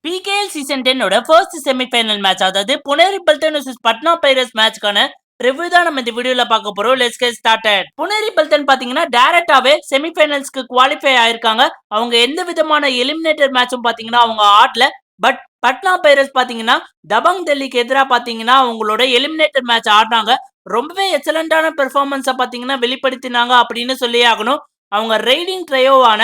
PKL season 10 first semifinal match, அதாவது Puneri Paltan vs Patna Pirates மேட்ச்க்கான review தான் நம்ம இந்த வீடியோல பார்க்க போறோம். Let's get started. Puneri Paltan பாத்தீங்கன்னா டைரக்டாவே செமிஃபைனல்ஸ்க்கு குவாலிஃபை ஆயிருக்காங்க. அவங்க எந்த விதமான எலிமினேட்டர் மேட்சும் பாத்தீங்கன்னா அவங்க ஆடல. பட் பட்னா பைரஸ் பாத்தீங்கன்னா தபங் டெல்லிக்கு எதிராக பாத்தீங்கன்னா அவங்களோட எலிமினேட்டர் மேட்ச் ஆடினாங்க. ரொம்பவே எக்ஸலண்டான பெர்ஃபார்மன்ஸை பாத்தீங்கன்னா வெளிப்படுத்தினாங்க அப்படின்னு சொல்லி ஆகணும். அவங்க ரைடிங் ட்ரையோவான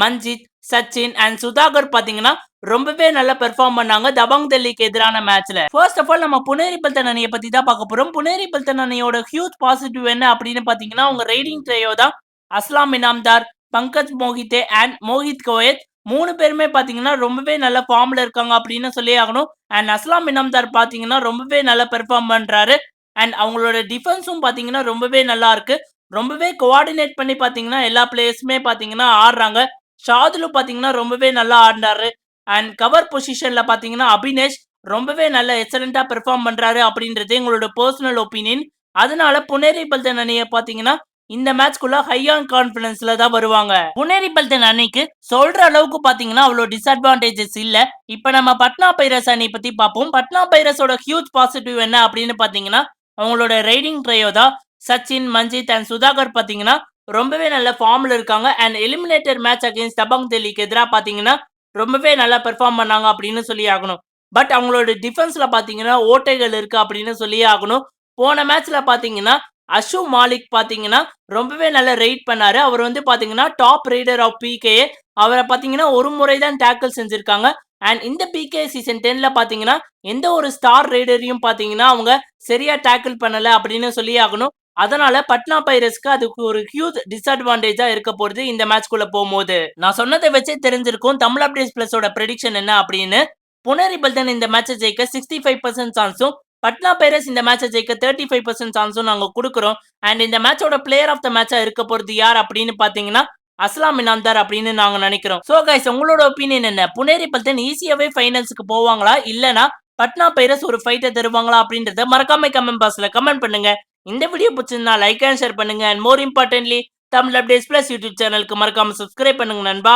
மஞ்சித், சச்சின் அண்ட் சுதாகர் பாத்தீங்கன்னா ரொம்பவே நல்லா பெர்ஃபார்ம் பண்ணாங்க தபாங் டெல்லிக்கு எதிரான மேட்ச்ல. ஃபர்ஸ்ட் ஆஃப் ஆல் நம்ம புனேரி பல்டன் அணியை பத்தி தான் பார்க்க போறோம். புனேரி பல்டன் அணியோட ஹியூஜ் பாசிட்டிவ் என்ன அப்படின்னு பாத்தீங்கன்னா அவங்க ரைடிங் ட்ரையோ தான். அஸ்லாம் இனாம்தார், பங்கஜ் மோஹிதே அண்ட் மோஹித் கோயத் மூணு பேருமே பாத்தீங்கன்னா ரொம்பவே நல்ல ஃபார்ம்ல இருக்காங்க அப்படின்னு சொல்லி ஆகணும். அண்ட் அஸ்லாம் இனாம்தார் பாத்தீங்கன்னா ரொம்பவே நல்லா பெர்ஃபார்ம் பண்றாரு. அண்ட் அவங்களோட டிஃபென்ஸும் பாத்தீங்கன்னா ரொம்பவே நல்லா இருக்கு. ரொம்பவே கோஆர்டினேட் பண்ணி பாத்தீங்கன்னா எல்லா பிளேயர்ஸுமே பாத்தீங்கன்னா ஆடுறாங்க. ஷாதுலு பாத்தீங்கன்னா ரொம்பவே நல்லா ஆடினாரு. அண்ட் கவர் பொசிஷன்ல பாத்தீங்கன்னா அபினேஷ் ரொம்பவே நல்ல எக்ஸலண்டா பெர்ஃபார்ம் பண்றாரு அப்படின்றது எங்களோட பர்சனல் ஒப்பீனியன். அதனால புனேரி பல்டன் அணியை பாத்தீங்கன்னா இந்த மேட்ச்க்குள்ள ஹை ஆன் கான்பிடன்ஸ்ல தான் வருவாங்க. புனேரி பல்டன் அணிக்கு சொல்ற அளவுக்கு பாத்தீங்கன்னா அவ்வளவு டிஸ்அட்வான்டேஜஸ் இல்ல. இப்ப நம்ம பட்னா பைரஸ் அணி பத்தி பார்ப்போம். பட்னா பைரஸோட ஹியூஜ் பாசிட்டிவ் என்ன அப்படின்னு பாத்தீங்கன்னா அவங்களோட ரைடிங் ட்ரையோ தான். சச்சின், மஞ்சித் அண்ட் சுதாகர் பாத்தீங்கன்னா ரொம்பவே நல்ல ஃபார்ம்ல இருக்காங்க. And eliminator match against Dabangg டெல்லிக்கு எதிராக பாத்தீங்கன்னா ரொம்பவே நல்லா பெர்ஃபார்ம் பண்ணாங்க அப்படின்னு சொல்லி ஆகணும். பட் அவங்களோட டிஃபென்ஸ்ல பாத்தீங்கன்னா ஓட்டைகள் இருக்கு அப்படின்னு சொல்லி ஆகணும். போன மேட்ச்ல பாத்தீங்கன்னா அஷு மாலிக் பாத்தீங்கன்னா ரொம்பவே நல்ல ரைட் பண்ணாரு. அவர் வந்து பாத்தீங்கன்னா டாப் ரைடர் ஆஃப் பிகே. அவரை பாத்தீங்கன்னா ஒரு முறை தான் டேக்கிள் செஞ்சிருக்காங்க. அண்ட் இந்த பிகே சீசன் 10ல பாத்தீங்கன்னா எந்த ஒரு ஸ்டார் ரைடரையும் பாத்தீங்கன்னா அவங்க சரியா டேக்கிள் பண்ணல அப்படின்னு சொல்லி ஆகணும். அதனால பட்னா பைரஸ்க்கு அதுக்கு ஒரு ஹியூஜ் டிஸ்அட்வான்டேஜா இருக்க போறது இந்த மேட்ச்க்குள்ள போகும்போது. நான் சொன்னதை வச்சே தெரிஞ்சிருக்கும் தமிழ் அப்டேட்ஸ் பிளஸோட ப்ரெடிக்ஷன் என்ன அப்படின்னு. புனேரி பல்டன் இந்த மேட்சை ஜெயிக்க 65% சான்ஸும், பட்னா பைரஸ் இந்த மேட்சை ஜெயிக்க 35% சான்ஸும் நாங்க கொடுக்குறோம். அண்ட் இந்த மேட்சோட பிளேயர் ஆஃப் த மேட்சா இருக்க போறது யார் அப்படின்னு பாத்தீங்கன்னா அஸ்லாம் இனாம்தார் அப்படின்னு நாங்க நினைக்கிறோம். சோ கைஸ், உங்களோட ஒப்பீனியன் என்ன? புனேரி பல்டன் ஈஸியாவே ஃபைனல்ஸ்க்கு போவாங்களா, இல்லனா பட்னா பைரஸ் ஒரு ஃபைட்டை தருவாங்களா அப்படின்றத மறக்காம கமெண்ட் பாக்ஸ்ல கமெண்ட் பண்ணுங்க. இந்த வீடியோ பிடிச்சிருந்தா லைக் அண்ட் ஷேர் பண்ணுங்க. And more importantly Tamil updates plus YouTube சேனலுக்கு மறக்காம சப்ஸ்கிரைப் பண்ணுங்க நண்பா.